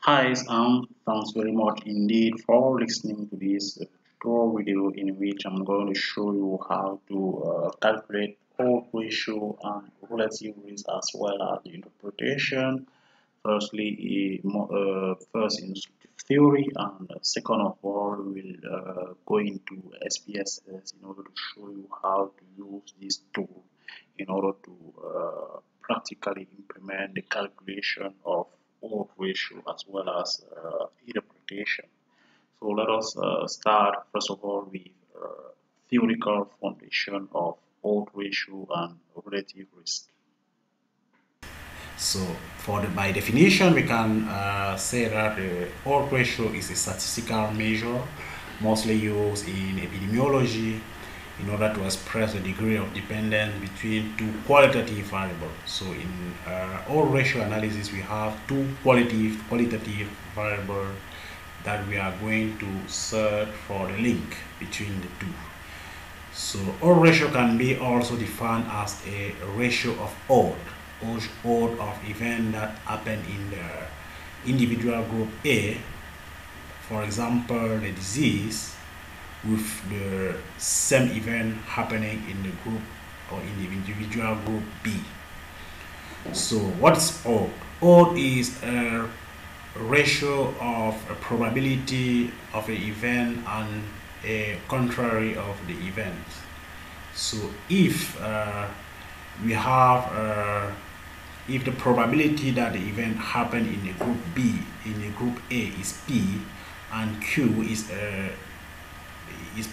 Hi, thanks very much indeed for listening to this tutorial video in which I'm going to show you how to calculate odds ratio and relative risk as well as the interpretation. Firstly, first in theory, and second of all, we'll go into SPSS in order to show you how to use this tool in order to practically implement the calculation of odds ratio as well as interpretation. So let us start first of all with theoretical foundation of odds ratio and relative risk. So, by definition, we can say that the odds ratio is a statistical measure mostly used in epidemiology in order to express the degree of dependence between two qualitative variables. So, in odds ratio analysis, we have two qualitative variables that we are going to search for the link between the two. So odds ratio can be also defined as a ratio of odd of events that happen in the individual group A, for example the disease, with the same event happening in the group or in the individual group B. So what's odd? Odd is a ratio of a probability of an event and a contrary of the event. So if we have if the probability that the event happened in the group B, in the group A is P, and Q is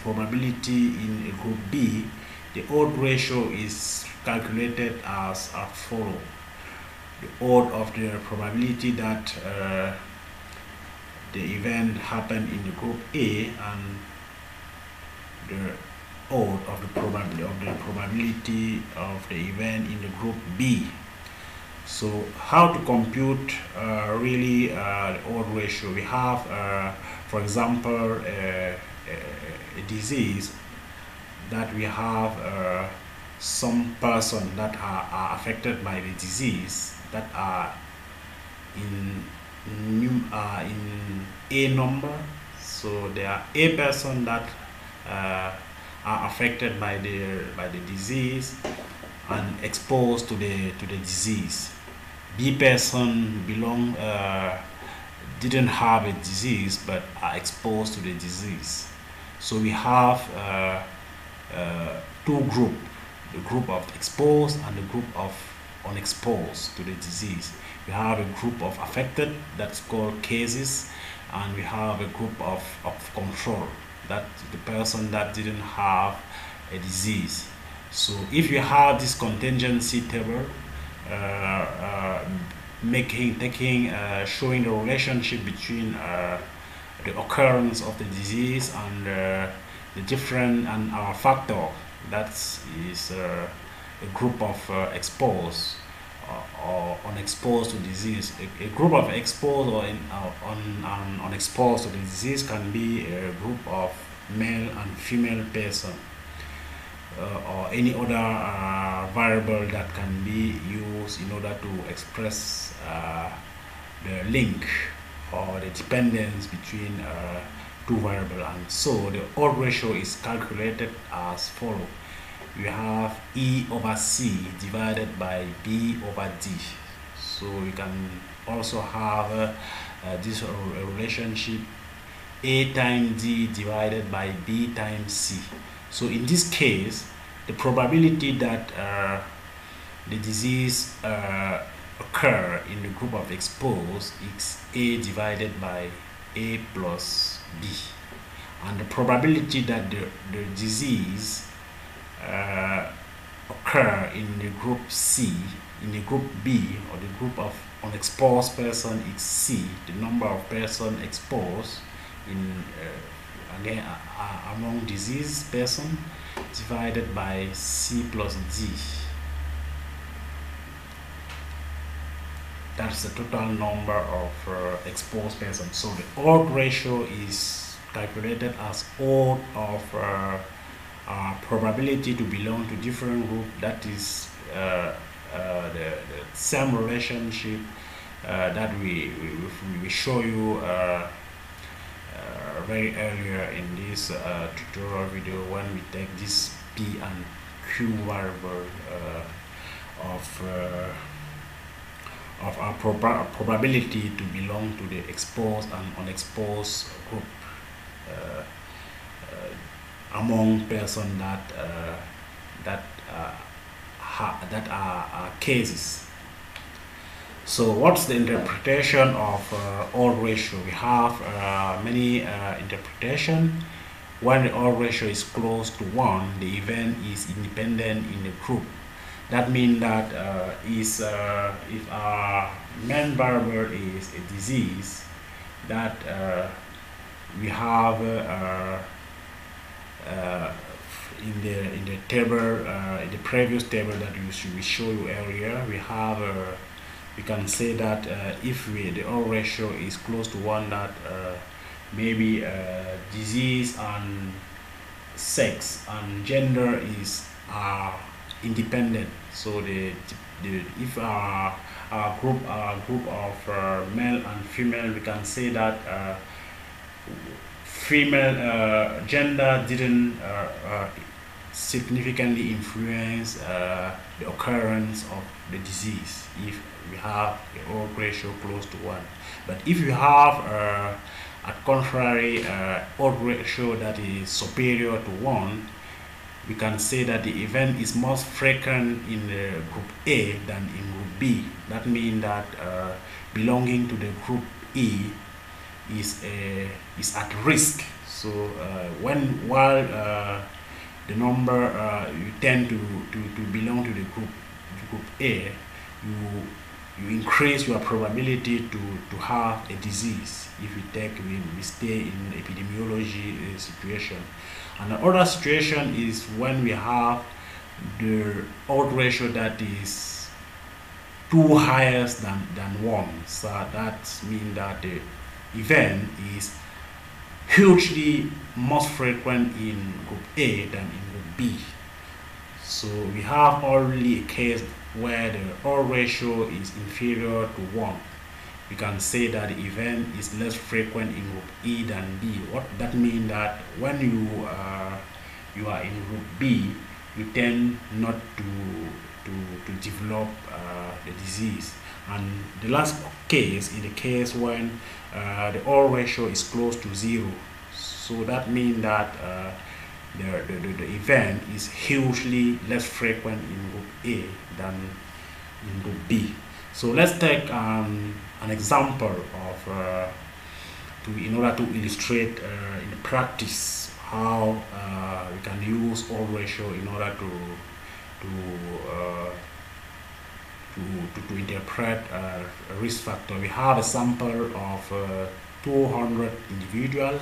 probability in a group B, the odd ratio is calculated as follows. The odd of the probability that the event happened in the group A and the odd of the probability of the event in the group B. So how to compute really the odd ratio? We have, for example, a disease that we have some person that are affected by the disease that are in a number. So there are a person that are affected by the disease and exposed to the disease. B person didn't have a disease but are exposed to the disease. So we have two groups, the group of exposed and the group of unexposed to the disease. We have a group of affected, that's called cases, and we have a group of control, that the person that didn't have a disease. So if you have this contingency table showing the relationship between the occurrence of the disease and the different and our factor, that is a group of exposed or unexposed to disease. A group of exposed or unexposed to the disease can be a group of male and female person or any other variable that can be used in order to express the link or the dependence between two variables. And so the odds ratio is calculated as follows. You have E over C divided by B over D. So you can also have this relationship A times D divided by B times C. So in this case, the probability that the disease occur in the group of exposed is A divided by A plus B. And the probability that the disease occur in the group C, in the group B, or the group of unexposed person is C, the number of person exposed in again among diseased person, divided by C plus D. That's the total number of exposed persons. So the odds ratio is calculated as odd of probability to belong to different group, that is the same relationship that we show you very earlier in this tutorial video, when we take this P and Q variable of our probability to belong to the exposed and unexposed group among persons that are cases. So what's the interpretation of odds ratio? We have many interpretation. When the odds ratio is close to 1, the event is independent in the group. That means that if our main variable is a disease, that we have in the table, in the previous table that we show you earlier, we have we can say that if the odds ratio is close to 1, that maybe disease and sex and gender are independent. So if our group of male and female, we can say that female gender didn't significantly influence the occurrence of the disease if we have the odds ratio close to 1. But if you have a contrary odds ratio that is superior to 1, we can say that the event is most frequent in the group A than in group B. That means that belonging to the group E is at risk. So while the number you tend to belong to the group A, you increase your probability to have a disease if we stay in epidemiology situation. And the other situation is when we have the odds ratio that is too higher than 1. So that means that the event is hugely most frequent in group A than in group B. So we have only a case where the odds ratio is inferior to 1. We can say that the event is less frequent in group E than B. What that means that when you are in group B, you tend not to develop the disease. And the last case, in the case when the odds ratio is close to 0, so that means that the event is hugely less frequent in group A than in group B. So let's take an example of in order to illustrate in practice how we can use odds ratio in order to interpret a risk factor. We have a sample of 200 individuals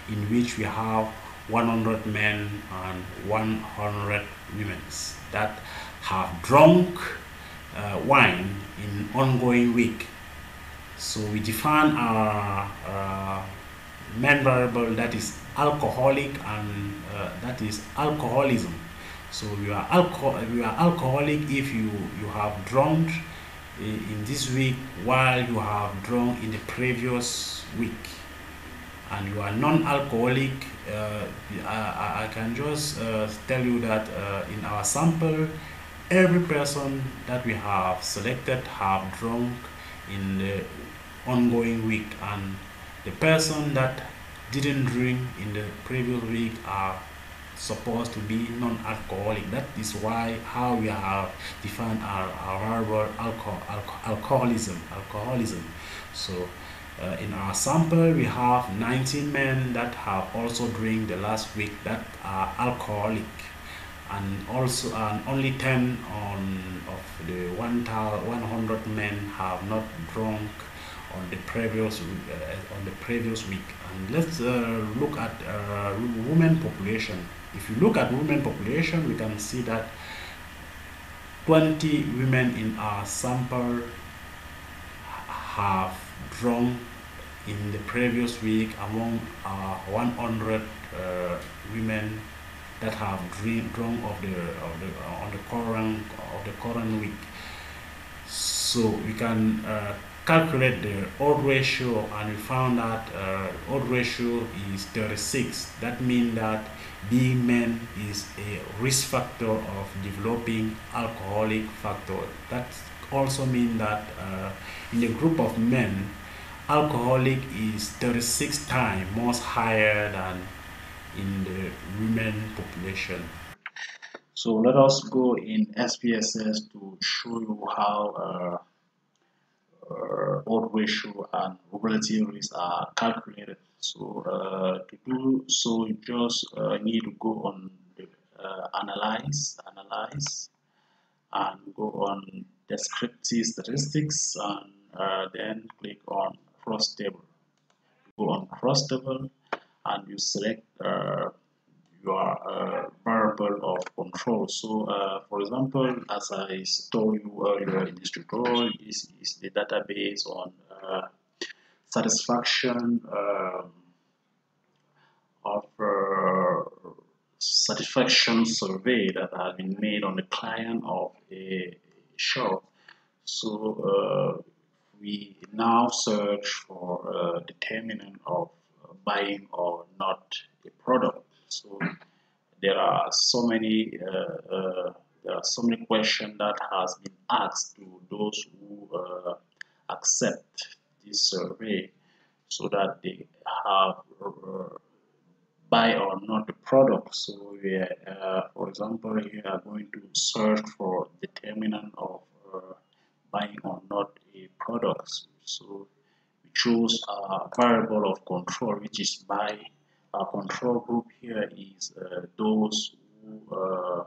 in which we have 100 men and 100 women that have drunk wine in ongoing week. So we define our main variable, that is alcoholic, and that is alcoholism. So you are alcoholic if you have drunk in this week while you have drunk in the previous week. And you are non-alcoholic. I can just tell you that in our sample, every person that we have selected have drunk in the ongoing week, and the person that didn't drink in the previous week are supposed to be non-alcoholic. That is why how we have defined our variable alcoholism. So in our sample, we have 19 men that have also drank the last week that are alcoholic, and only 10 of the 100 men have not drunk on the previous week. And let's look at women population. If you look at women population, we can see that 20 women in our sample have drunk in the previous week among 100 women that have drunk on the current week. So we can calculate the odds ratio, and we found that odds ratio is 36. That means that being men is a risk factor of developing alcoholic factor. That also means that in a group of men, alcoholic is 36 times more higher than in the women population. So let us go in SPSS to show you how odds ratio and relative risk are calculated. So to do so, you just need to go on the analyze, and go on descriptive statistics, and then click on cross table. Go on cross table, and you select your variable of control. So, for example, as I told you earlier in this tutorial, is the database on satisfaction of satisfaction survey that has been made on the client of a shop. So we now search for determinant of buying or not a product. So there are so many questions that has been asked to those who accept this survey, so that they have buy or not the product. So we for example, we are going to search for determinant of buying or not a product. So we choose a variable of control, which is buy. Our control group here is those who uh,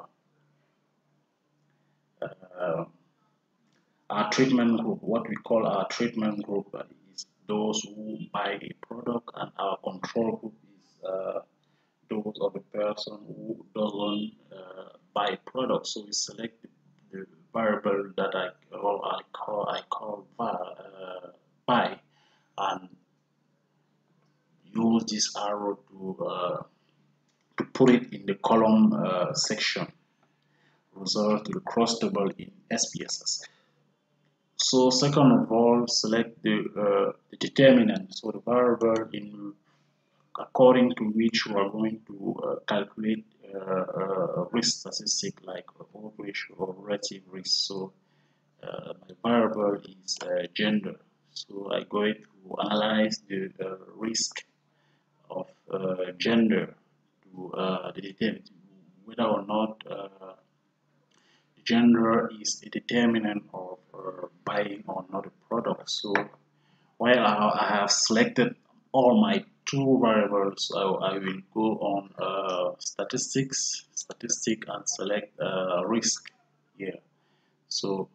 our treatment group. What we call our treatment group is those who buy a product, and our control group is those of the person who doesn't buy products. So we select the variable that I call buy, and use this arrow to put it in the column section. Result to the cross table in SPSS. So second of all, select the determinant, so the variable in according to which we are going to calculate risk statistic like odds ratio or relative risk. So my variable is gender. So I go to analyze the risk of gender to determine whether or not gender is a determinant of buying or not a product. So while I have selected all my two variables, I will go on statistic, and select risk here. So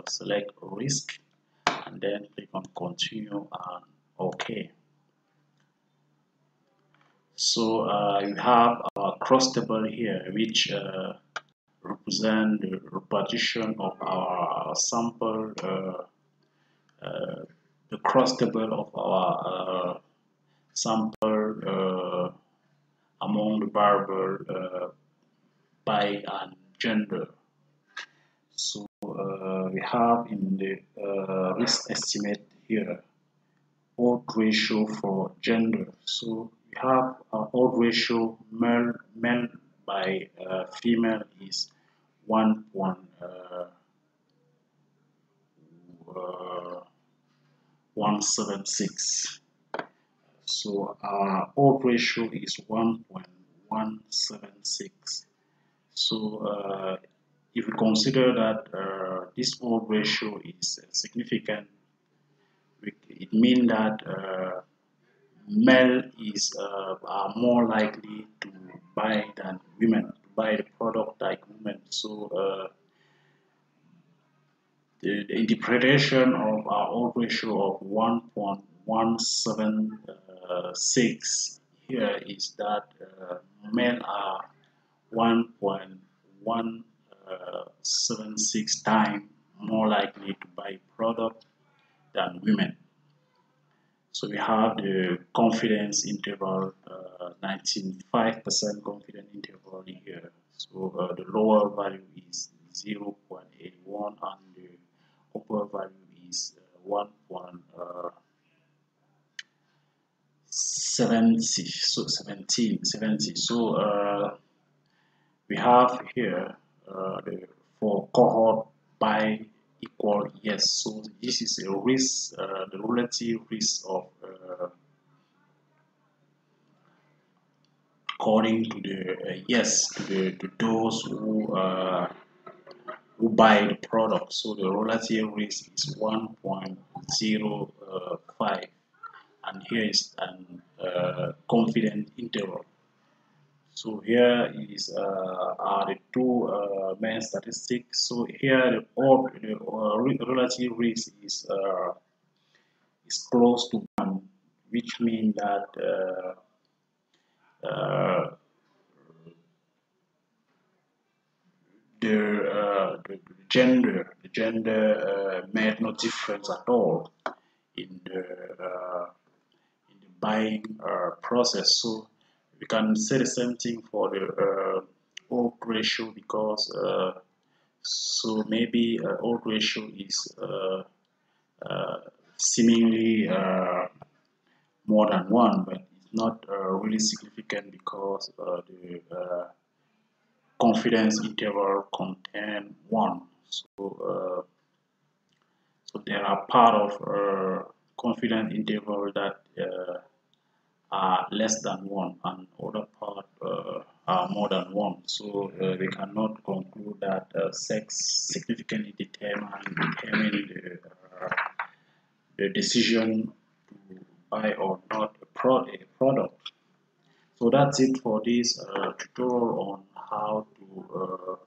select risk, and then click on continue and OK. So you have a cross table here, which represent the repartition of our sample, the cross table of our sample among the variable by and gender. So we have in the risk estimate here odds ratio for gender. So we have odds ratio male by female is 1.176. So our odds ratio is 1.176. So if we consider that this odds ratio is significant, it means that male is are more likely to buy than women, to buy the product like women. So the interpretation of our odds ratio of 1.176 here is that men are 1.176 times more likely to buy product than women. So we have the confidence interval, 95% confidence interval here. So the lower value is 0.81 and the upper value is 1.70, so 1770. So we have here for cohort by equal yes. So this is a risk, the relative risk of according to the yes to those who buy the product. So the relative risk is 1.05, and here is an confidence interval. So here is are the two main statistics. So here the relative risk is close to 1, which means that uh, the gender made no difference at all in the buying process. So we can say the same thing for the old ratio, because so maybe old ratio is seemingly more than 1, but it's not really significant, because the confidence interval contain 1. So there are part of confidence interval that are less than 1, and other part are more than 1. So we cannot conclude that sex significantly determine the decision to buy or not a product. So that's it for this tutorial on how to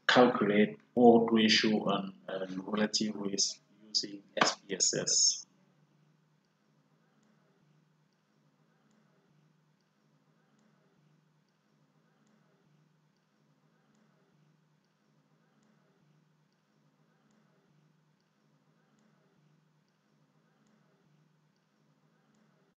calculate odds ratio and relative risk using SPSS.